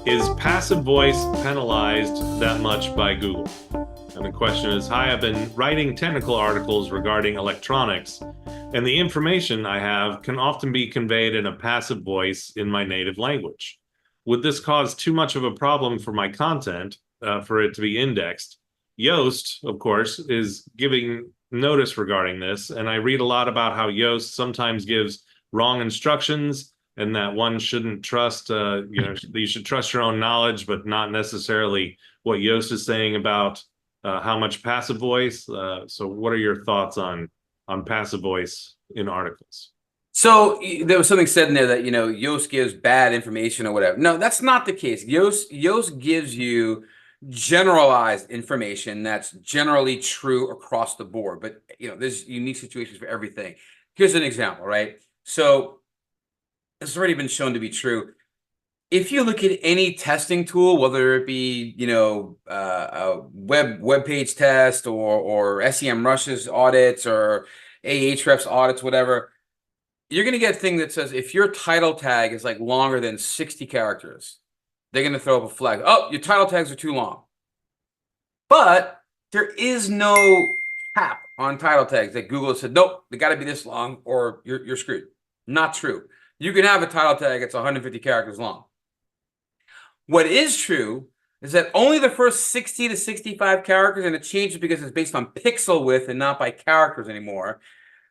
Is passive voice penalized that much by Google? And the question is, hi, I've been writing technical articles regarding electronics, and the information I have can often be conveyed in a passive voice in my native language. Would this cause too much of a problem for my content, for it to be indexed? Yoast, of course, is giving notice regarding this, and I read a lot about how Yoast sometimes gives wrong instructions and that one shouldn't trust, you should trust your own knowledge, but not necessarily what Yoast is saying about how much passive voice. So what are your thoughts on passive voice in articles? So there was something said in there that, Yoast gives bad information or whatever. No, that's not the case. Yoast gives you generalized information that's generally true across the board. But, there's unique situations for everything. Here's an example, right? So it's already been shown to be true. If you look at any testing tool, whether it be, a web page test or SEMrush's audits or Ahrefs audits, whatever, you're going to get a thing that says if your title tag is like longer than 60 characters, they're going to throw up a flag. Oh, your title tags are too long. But there is no cap on title tags that Google said, nope, they got to be this long or you're screwed. Not true. You can have a title tag that's 150 characters long. What is true is that only the first 60 to 65 characters, and it changes because it's based on pixel width and not by characters anymore.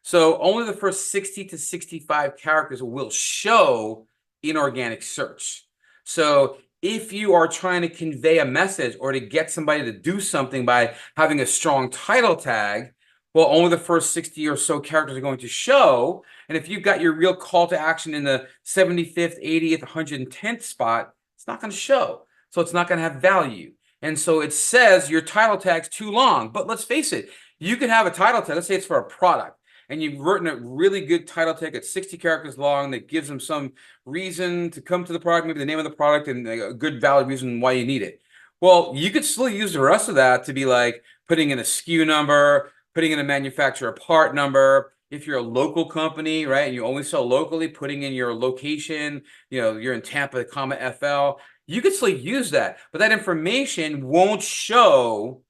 So only the first 60 to 65 characters will show in organic search. So if you are trying to convey a message or to get somebody to do something by having a strong title tag, well, only the first 60 or so characters are going to show. And if you've got your real call to action in the 75th, 80th, 110th spot, it's not going to show. So it's not going to have value. And so it says your title tag's too long. But let's face it, you could have a title tag. Let's say it's for a product, and you've written a really good title tag at 60 characters long that gives them some reason to come to the product, maybe the name of the product and a good valid reason why you need it. Well, you could still use the rest of that to be like putting in a SKU number, putting in a manufacturer part number. If you're a local company, right, and you only sell locally, putting in your location, you're in Tampa, FL, you could still use that. But that information won't show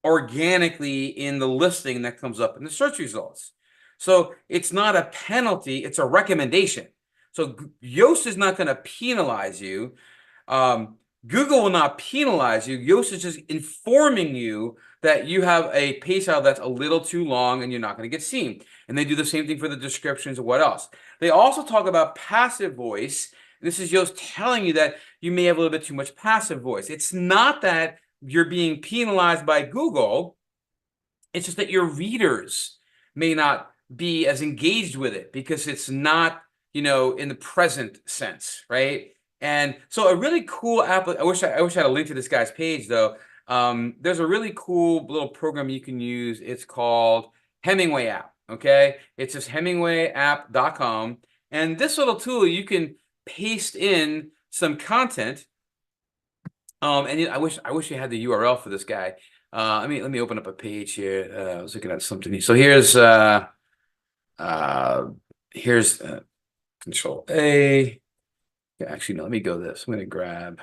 organically in the listing that comes up in the search results. So it's not a penalty, it's a recommendation. So Yoast is not going to penalize you. Google will not penalize you. Yoast is just informing you that you have a page title that's a little too long and you're not going to get seen. And they do the same thing for the descriptions and what else. They also talk about passive voice. This is Yoast telling you that you may have a little bit too much passive voice. It's not that you're being penalized by Google. It's just that your readers may not be as engaged with it because it's not, in the present sense, right? And so a really cool app. I wish I had a link to this guy's page though. There's a really cool little program you can use. It's called Hemingway app. Okay, it's just HemingwayApp.com, and this little tool you can paste in some content. And I wish you had the URL for this guy. Let me open up a page here. I was looking at something. So here's Control A. Yeah, actually, no, let me go this. I'm going to grab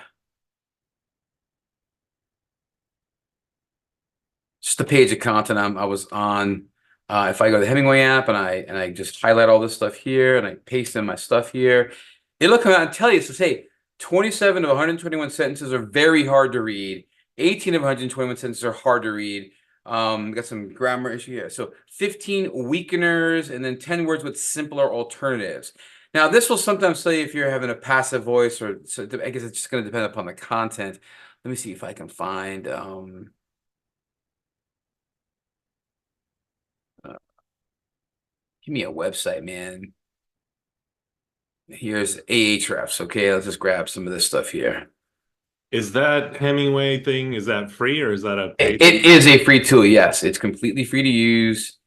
just the page of content I was on. If I go to the Hemingway app and I just highlight all this stuff here and I paste in my stuff here, it'll come out and tell you. So say 27 of 121 sentences are very hard to read. 18 of 121 sentences are hard to read. Got some grammar issue here. So 15 weakeners and then 10 words with simpler alternatives. Now, this will sometimes say if you're having a passive voice, or so I guess it's just going to depend upon the content. Let me see if I can find. Give me a website, man. Here's Ahrefs. Okay, let's just grab some of this stuff here. Is that Hemingway thing, is that free or is that a paid? It is a free tool, yes. It's completely free to use.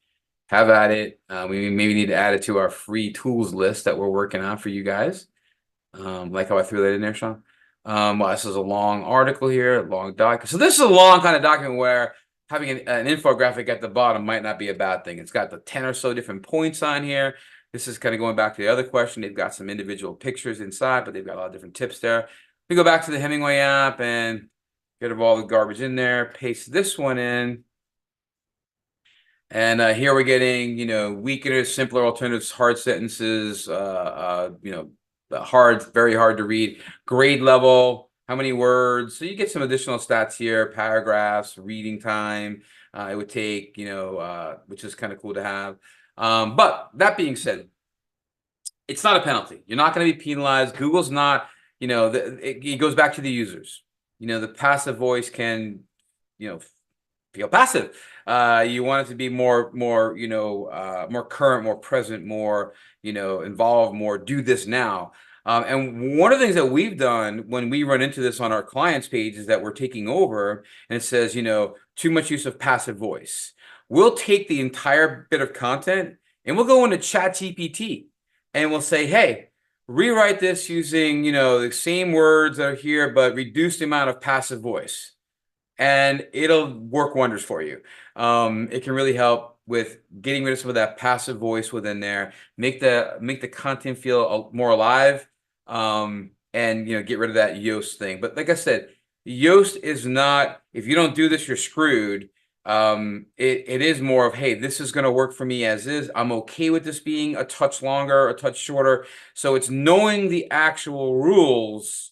Have at it. We maybe need to add it to our free tools list that we're working on for you guys. Like how I threw that in there, Sean. Well, this is a long article here, a long doc. So this is a long kind of document where having an infographic at the bottom might not be a bad thing. It's got the 10 or so different points on here. This is kind of going back to the other question. They've got some individual pictures inside, but they've got a lot of different tips there. We go back to the Hemingway app and get rid of all the garbage in there, paste this one in. And here we're getting, weaker, simpler alternatives, hard sentences, hard, very hard to read, grade level, how many words. So you get some additional stats here, paragraphs, reading time. It would take, which is kind of cool to have. But that being said, it's not a penalty. You're not going to be penalized. Google's not, it goes back to the users. The passive voice can, feel passive. You want it to be more current, more present, more, involved, more do this now. And one of the things that we've done when we run into this on our clients page is that we're taking over and it says, too much use of passive voice. We'll take the entire bit of content and we'll go into ChatGPT and we'll say, hey, rewrite this using, the same words that are here, but reduce the amount of passive voice. And it'll work wonders for you. It can really help with getting rid of some of that passive voice within there, make the content feel more alive, and get rid of that Yoast thing. But like I said, Yoast is not, if you don't do this, you're screwed. It is more of, hey, this is going to work for me as is. I'm okay with this being a touch longer, a touch shorter. So it's knowing the actual rules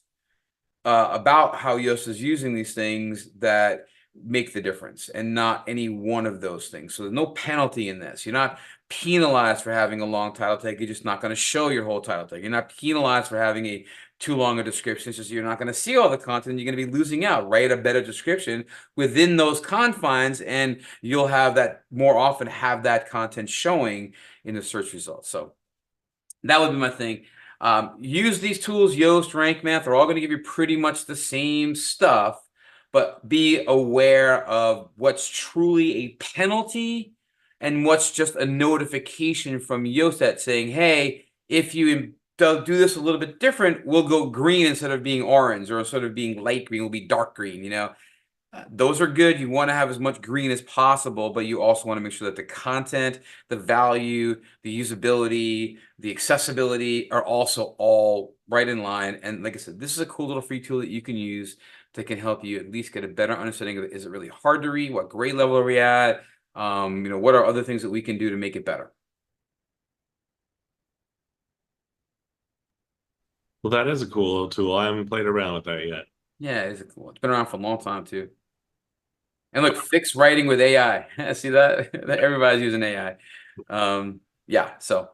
about how Yoast is using these things that make the difference, and not any one of those things. So there's no penalty in this. You're not penalized for having a long title tag. You're just not going to show your whole title tag. You're not penalized for having a too long a description. It's just you're not going to see all the content. You're going to be losing out. Write a better description within those confines, and you'll have that more often have that content showing in the search results. So that would be my thing. Use these tools, Yoast, Rank Math, they're all going to give you pretty much the same stuff, but be aware of what's truly a penalty and what's just a notification from Yoast that's saying, hey, if you do this a little bit different, we'll go green instead of being orange, or instead of being light green, we'll be dark green, Those are good. You want to have as much green as possible, but you also want to make sure that the content, the value, the usability, the accessibility are also all right in line. And like I said, this is a cool little free tool that you can use that can help you at least get a better understanding of it. Is it really hard to read? What grade level are we at? What are other things that we can do to make it better? Well, that is a cool little tool. I haven't played around with that yet. Yeah, it's cool. It's been around for a long time too. And look, fixed writing with AI. See that? Everybody's using AI. Yeah, so